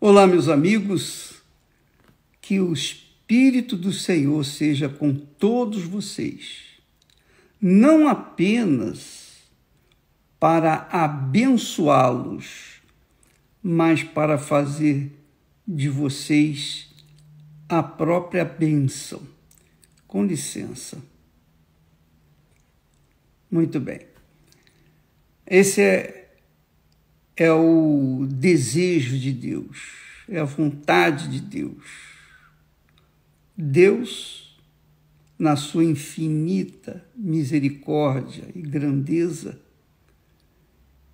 Olá, meus amigos, que o Espírito do Senhor seja com todos vocês, não apenas para abençoá-los, mas para fazer de vocês a própria bênção. Com licença. Muito bem. Esse é o desejo de Deus, é a vontade de Deus. Deus, na sua infinita misericórdia e grandeza,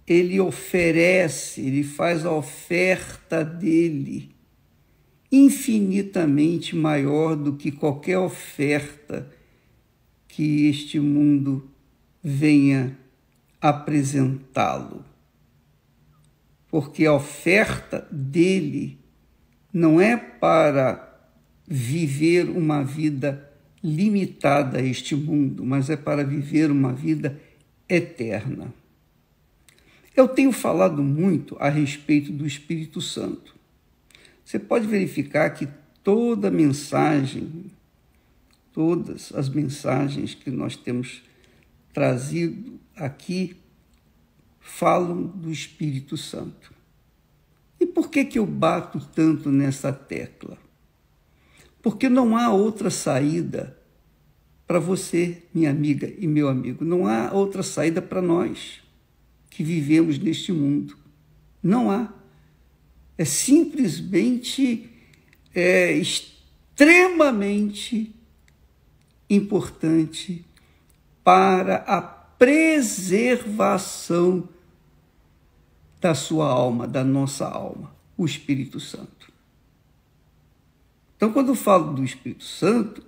Ele oferece, Ele faz a oferta dEle infinitamente maior do que qualquer oferta que este mundo venha apresentá-lo. Porque a oferta dele não é para viver uma vida limitada a este mundo, mas é para viver uma vida eterna. Eu tenho falado muito a respeito do Espírito Santo. Você pode verificar que todas as mensagens que nós temos trazido aqui falam do Espírito Santo. E por que eu bato tanto nessa tecla? Porque não há outra saída para você, minha amiga e meu amigo. Não há outra saída para nós que vivemos neste mundo. Não há. É simplesmente extremamente importante para a preservação da sua alma, da nossa alma, o Espírito Santo. Então, quando eu falo do Espírito Santo,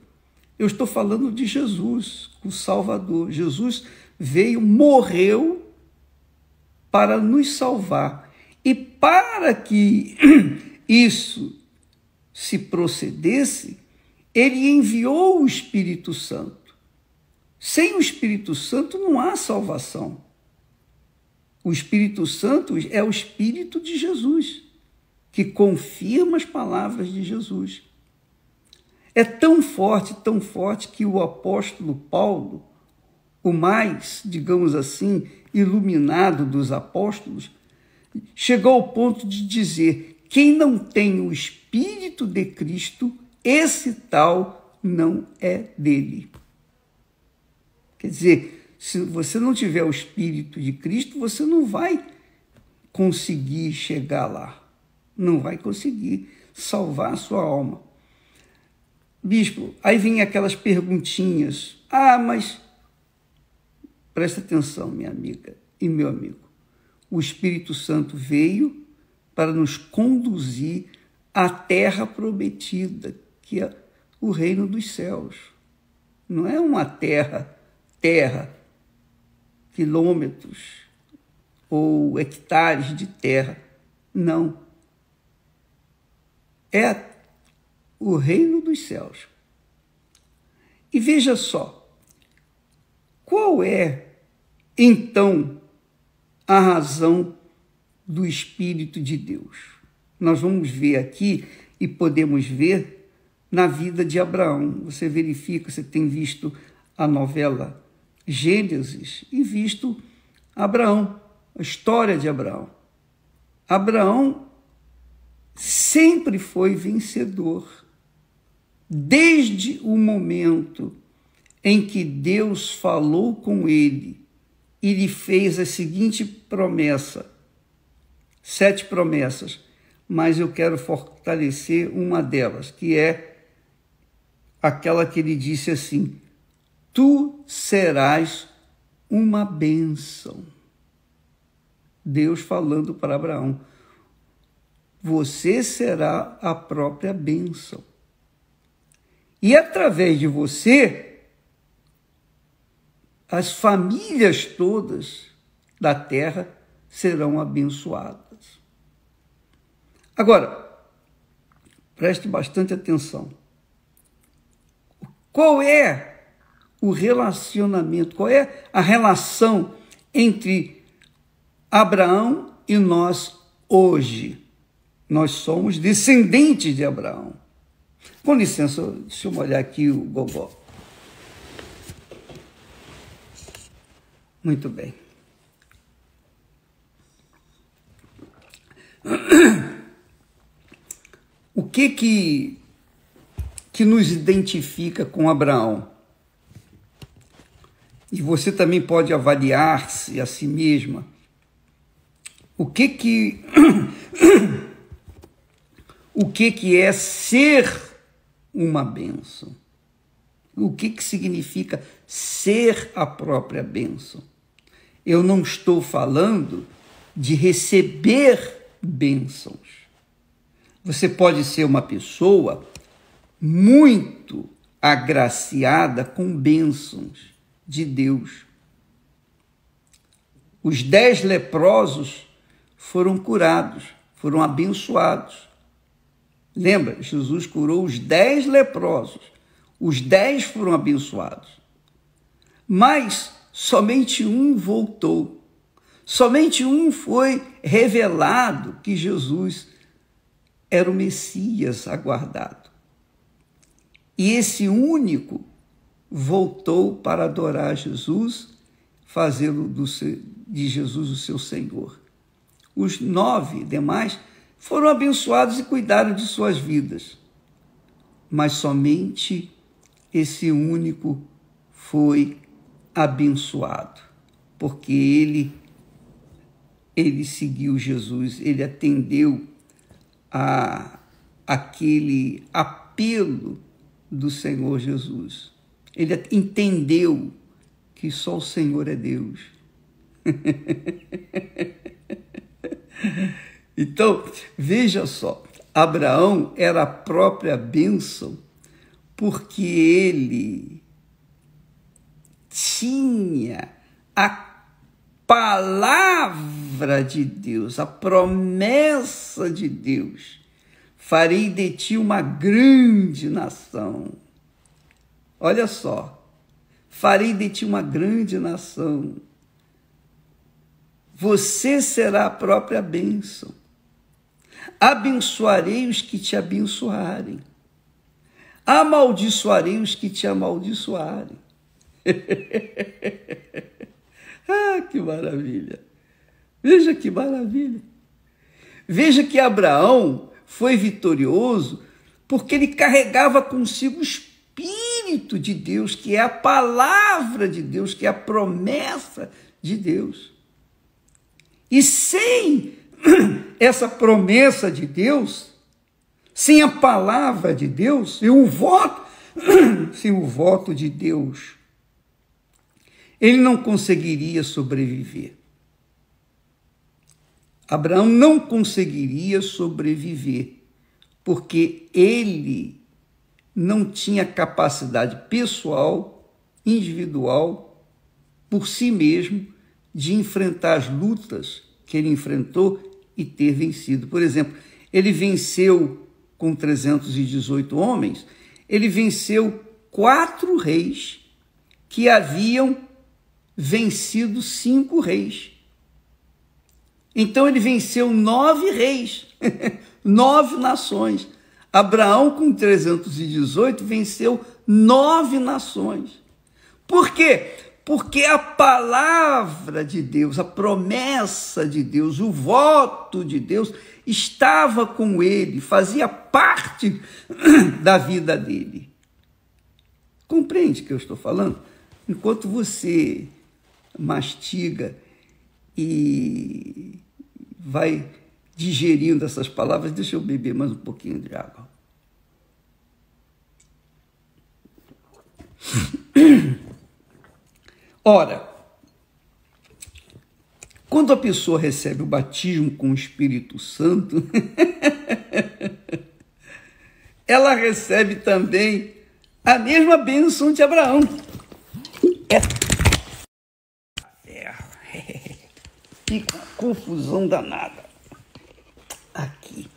eu estou falando de Jesus, o Salvador. Jesus veio, morreu para nos salvar. E para que isso se procedesse, ele enviou o Espírito Santo. Sem o Espírito Santo não há salvação. O Espírito Santo é o Espírito de Jesus, que confirma as palavras de Jesus. É tão forte que o apóstolo Paulo, o mais, digamos assim, iluminado dos apóstolos, chegou ao ponto de dizer: quem não tem o Espírito de Cristo, esse tal não é dele. Quer dizer, se você não tiver o Espírito de Cristo, você não vai conseguir chegar lá. Não vai conseguir salvar a sua alma. Bispo, aí vem aquelas perguntinhas. Mas presta atenção, minha amiga e meu amigo. O Espírito Santo veio para nos conduzir à terra prometida, que é o reino dos céus. Não é uma terra, quilômetros ou hectares de terra. Não. É o reino dos céus. E veja só, qual é, então, a razão do Espírito de Deus? Nós vamos ver aqui e podemos ver na vida de Abraão. Você verifica, você tem visto a novela Gênesis e visto Abraão, a história de Abraão. Abraão sempre foi vencedor. Desde o momento em que Deus falou com ele e lhe fez a seguinte promessa, 7 promessas, mas eu quero fortalecer uma delas, que é aquela que ele disse assim: tu serás uma bênção. Deus falando para Abraão: você será a própria bênção. E através de você, as famílias todas da terra serão abençoadas. Agora, preste bastante atenção. Qual é o relacionamento, qual é a relação entre Abraão e nós hoje? nós somos descendentes de Abraão. Com licença, deixa eu molhar aqui o gogó. Muito bem. O que nos identifica com Abraão? E você também pode avaliar-se a si mesma. O que é ser uma bênção? O que significa ser a própria bênção? Eu não estou falando de receber bênçãos. Você pode ser uma pessoa muito agraciada com bênçãos de Deus. Os 10 leprosos foram curados, foram abençoados. Lembra? Jesus curou os 10 leprosos. Os 10 foram abençoados. Mas somente um voltou. Somente um foi revelado que Jesus era o Messias aguardado. E esse único voltou para adorar Jesus, fazê-lo de Jesus o seu Senhor. Os 9 demais foram abençoados e cuidaram de suas vidas. Mas somente esse único foi abençoado, porque ele seguiu Jesus, ele atendeu aquele apelo do Senhor Jesus. Ele entendeu que só o Senhor é Deus. Então, veja só, Abraão era a própria bênção porque ele tinha a palavra de Deus, a promessa de Deus. Farei de ti uma grande nação. Olha só, farei de ti uma grande nação. Você será a própria bênção. Abençoarei os que te abençoarem. Amaldiçoarei os que te amaldiçoarem. Ah, que maravilha! Veja que maravilha! Veja que Abraão foi vitorioso porque ele carregava consigo o Espírito de Deus, que é a palavra de Deus, que é a promessa de Deus. E sem essa promessa de Deus, sem a palavra de Deus, sem o voto de Deus, ele não conseguiria sobreviver. Abraão não conseguiria sobreviver, porque ele não tinha capacidade pessoal, individual, por si mesmo, de enfrentar as lutas que ele enfrentou e ter vencido. Por exemplo, ele venceu com 318 homens, ele venceu 4 reis que haviam vencido 5 reis. Então ele venceu 9 reis, 9 nações. Abraão, com 318, venceu 9 nações. Por quê? Porque a palavra de Deus, a promessa de Deus, o voto de Deus estava com ele, fazia parte da vida dele. Compreende o que eu estou falando? Enquanto você mastiga e vai digerindo essas palavras, deixa eu beber mais um pouquinho de água. Ora, quando a pessoa recebe o batismo com o Espírito Santo, ela recebe também a mesma bênção de Abraão. Que confusão danada. Aqui.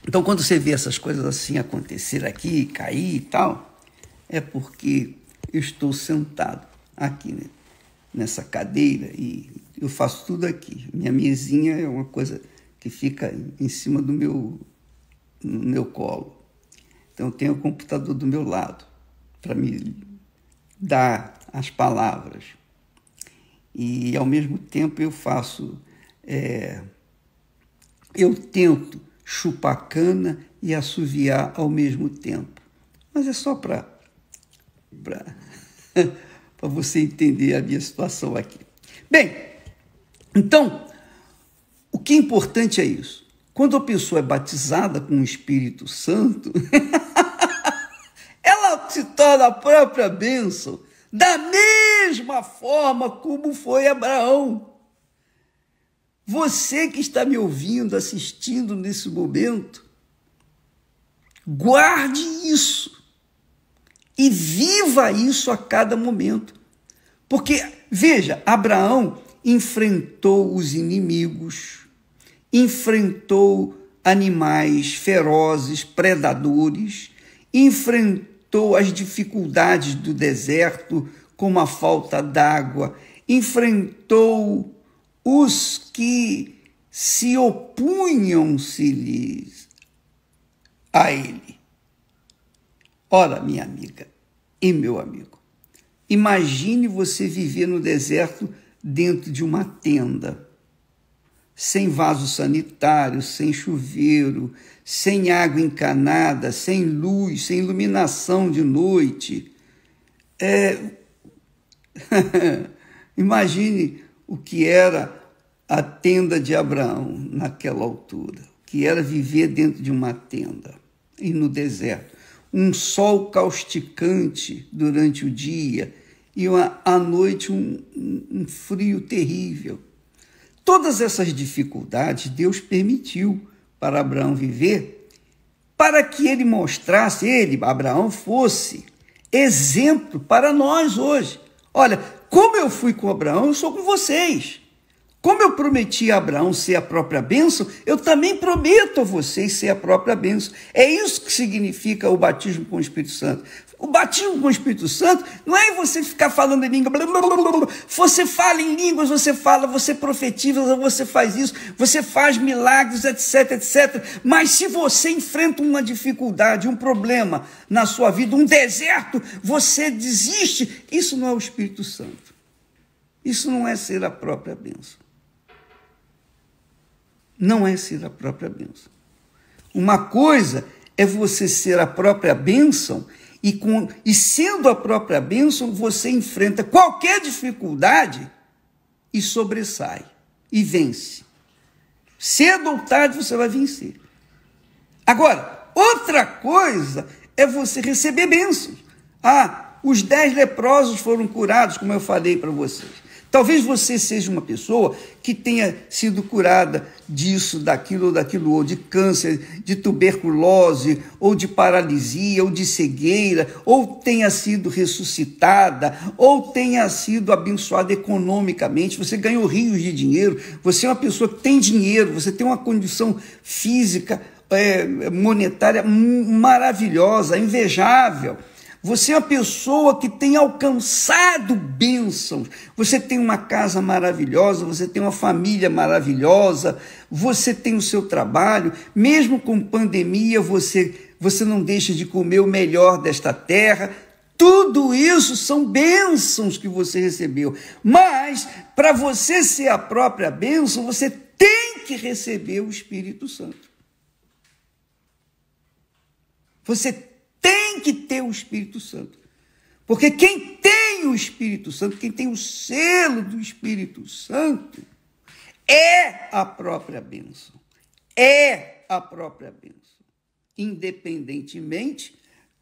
Então, quando você vê essas coisas assim acontecer aqui, cair e tal, é porque eu estou sentado aqui, nessa cadeira, e eu faço tudo aqui. Minha mesinha é uma coisa que fica em cima do no meu colo. Então, eu tenho o computador do meu lado para me dar as palavras. E, ao mesmo tempo, eu faço... eu tento chupar cana e assoviar ao mesmo tempo. Mas é só para você entender a minha situação aqui. Bem, então, o que é importante é isso. Quando a pessoa é batizada com o Espírito Santo, ela se torna a própria bênção, da mesma forma como foi Abraão. Você que está me ouvindo, assistindo nesse momento, guarde isso e viva isso a cada momento. Porque, veja, Abraão enfrentou os inimigos, enfrentou animais ferozes, predadores, enfrentou as dificuldades do deserto, como a falta d'água, enfrentou os que se opunham-se-lhes a ele. Ora, minha amiga e meu amigo, imagine você viver no deserto dentro de uma tenda, sem vaso sanitário, sem chuveiro, sem água encanada, sem luz, sem iluminação de noite. Imagine o que era a tenda de Abraão naquela altura, que era viver dentro de uma tenda e no deserto. Um sol causticante durante o dia e à noite um frio terrível. Todas essas dificuldades Deus permitiu para Abraão viver, para que ele mostrasse, Abraão, fosse exemplo para nós hoje. Olha, como eu fui com Abraão, eu sou com vocês. Como eu prometi a Abraão ser a própria bênção, eu também prometo a vocês ser a própria bênção. É isso que significa o batismo com o Espírito Santo. O batismo com o Espírito Santo não é você ficar falando em língua. Você fala em línguas, você fala, você profetiza, você faz isso, você faz milagres, etc, etc. Mas se você enfrenta uma dificuldade, um problema na sua vida, um deserto, você desiste. Isso não é o Espírito Santo. Isso não é ser a própria bênção. Não é ser a própria bênção. Uma coisa é você ser a própria bênção e sendo a própria bênção, você enfrenta qualquer dificuldade e sobressai e vence. Cedo ou tarde você vai vencer. Agora, outra coisa é você receber bênçãos. Os 10 leprosos foram curados, como eu falei para vocês. Talvez você seja uma pessoa que tenha sido curada disso, daquilo, ou de câncer, de tuberculose, ou de paralisia, ou de cegueira, ou tenha sido ressuscitada, ou tenha sido abençoada economicamente, você ganhou rios de dinheiro, você é uma pessoa que tem dinheiro, você tem uma condição física, monetária maravilhosa, invejável. Você é uma pessoa que tem alcançado bênçãos. Você tem uma casa maravilhosa, você tem uma família maravilhosa, você tem o seu trabalho. Mesmo com pandemia, você não deixa de comer o melhor desta terra. Tudo isso são bênçãos que você recebeu. Mas, para você ser a própria bênção, você tem que receber o Espírito Santo. Você tem que ter o Espírito Santo. Porque quem tem o Espírito Santo, quem tem o selo do Espírito Santo, é a própria bênção. É a própria bênção. Independentemente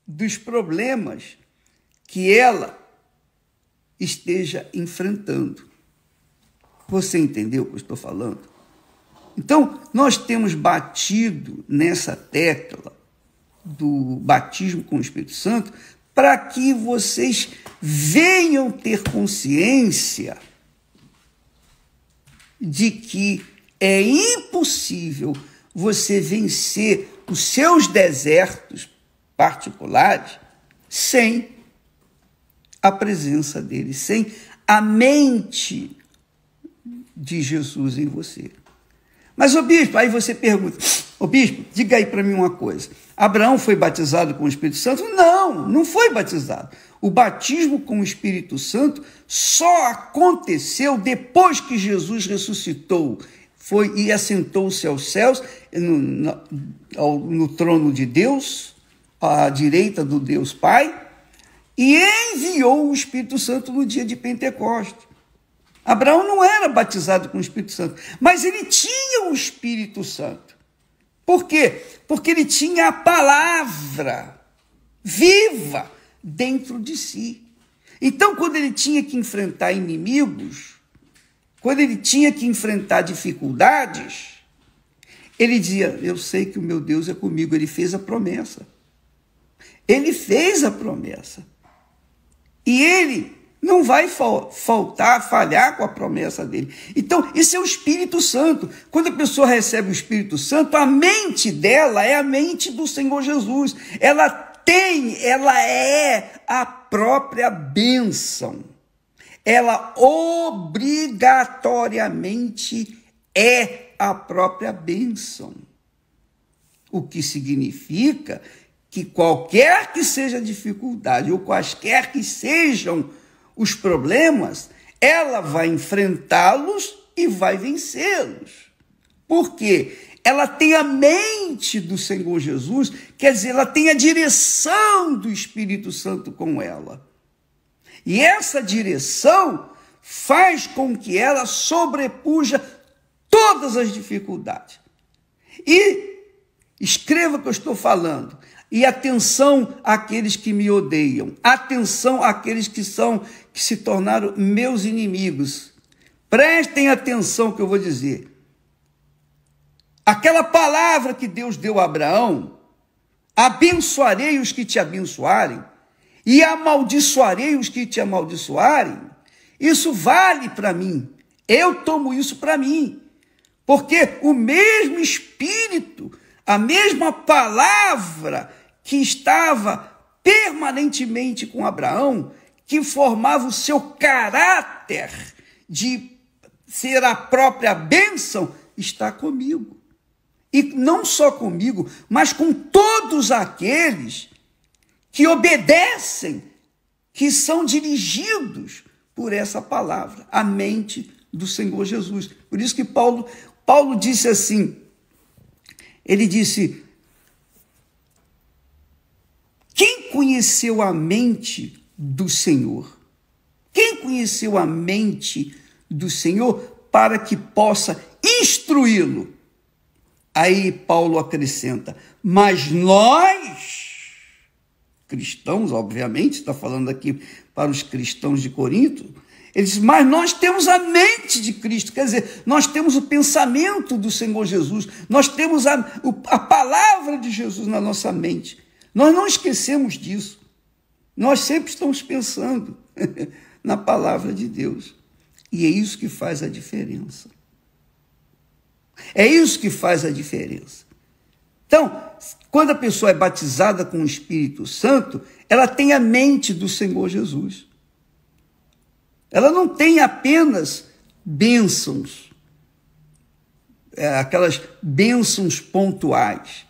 dos problemas que ela esteja enfrentando. Você entendeu o que eu estou falando? Então, nós temos batido nessa tecla do batismo com o Espírito Santo para que vocês venham ter consciência de que é impossível você vencer os seus desertos particulares sem a presença dele, sem a mente de Jesus em você. Mas, ô bispo, aí você pergunta, ô bispo, diga aí para mim uma coisa. Abraão foi batizado com o Espírito Santo? Não, não foi batizado. O batismo com o Espírito Santo só aconteceu depois que Jesus ressuscitou, foi e assentou-se aos céus, no trono de Deus, à direita do Deus Pai, e enviou o Espírito Santo no dia de Pentecostes. Abraão não era batizado com o Espírito Santo, mas ele tinha o Espírito Santo. Por quê? Porque ele tinha a palavra viva dentro de si. Então, quando ele tinha que enfrentar inimigos, quando ele tinha que enfrentar dificuldades, ele dizia, eu sei que o meu Deus é comigo. Ele fez a promessa. Ele fez a promessa. E ele não vai falhar com a promessa dele. Então, esse é o Espírito Santo. Quando a pessoa recebe o Espírito Santo, a mente dela é a mente do Senhor Jesus. Ela é a própria bênção. Ela obrigatoriamente é a própria bênção. O que significa que qualquer que seja a dificuldade, ou quaisquer que sejam os problemas, ela vai enfrentá-los e vai vencê-los. Por quê? Ela tem a mente do Senhor Jesus, quer dizer, ela tem a direção do Espírito Santo com ela. E essa direção faz com que ela sobrepuja todas as dificuldades. E escreva o que eu estou falando. E atenção àqueles que me odeiam. Atenção àqueles que se tornaram meus inimigos. Prestem atenção no que eu vou dizer. Aquela palavra que Deus deu a Abraão, abençoarei os que te abençoarem e amaldiçoarei os que te amaldiçoarem, isso vale para mim. Eu tomo isso para mim. Porque o mesmo Espírito, a mesma palavra que estava permanentemente com Abraão, que formava o seu caráter de ser a própria bênção, está comigo. E não só comigo, mas com todos aqueles que obedecem, que são dirigidos por essa palavra, a mente do Senhor Jesus. Por isso que Paulo disse assim, ele disse, quem conheceu a mente do Senhor? Quem conheceu a mente do Senhor para que possa instruí-lo? Aí Paulo acrescenta, mas nós, cristãos, obviamente, está falando aqui para os cristãos de Corinto, ele diz, mas nós temos a mente de Cristo, quer dizer, nós temos o pensamento do Senhor Jesus, nós temos a palavra de Jesus na nossa mente. Nós não esquecemos disso. Nós sempre estamos pensando na palavra de Deus. E é isso que faz a diferença. É isso que faz a diferença. Então, quando a pessoa é batizada com o Espírito Santo, ela tem a mente do Senhor Jesus. Ela não tem apenas bênçãos, aquelas bênçãos pontuais.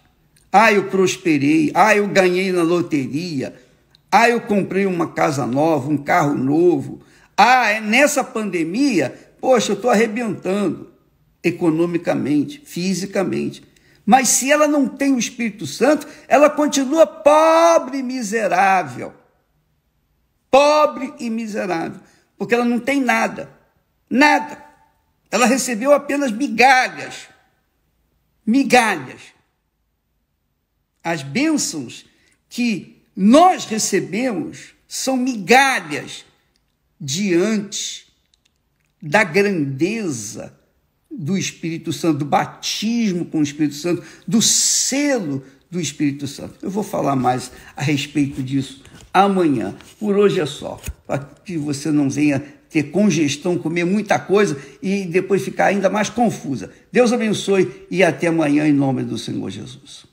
Ah, eu prosperei, ah, eu ganhei na loteria, ah, eu comprei uma casa nova, um carro novo, ah, nessa pandemia, poxa, eu estou arrebentando economicamente, fisicamente. Mas se ela não tem o Espírito Santo, ela continua pobre e miserável. Pobre e miserável. Porque ela não tem nada. Nada. Ela recebeu apenas migalhas. Migalhas. As bênçãos que nós recebemos são migalhas diante da grandeza do Espírito Santo, do batismo com o Espírito Santo, do selo do Espírito Santo. Eu vou falar mais a respeito disso amanhã. Por hoje é só, para que você não venha ter congestão, comer muita coisa e depois ficar ainda mais confusa. Deus abençoe e até amanhã em nome do Senhor Jesus.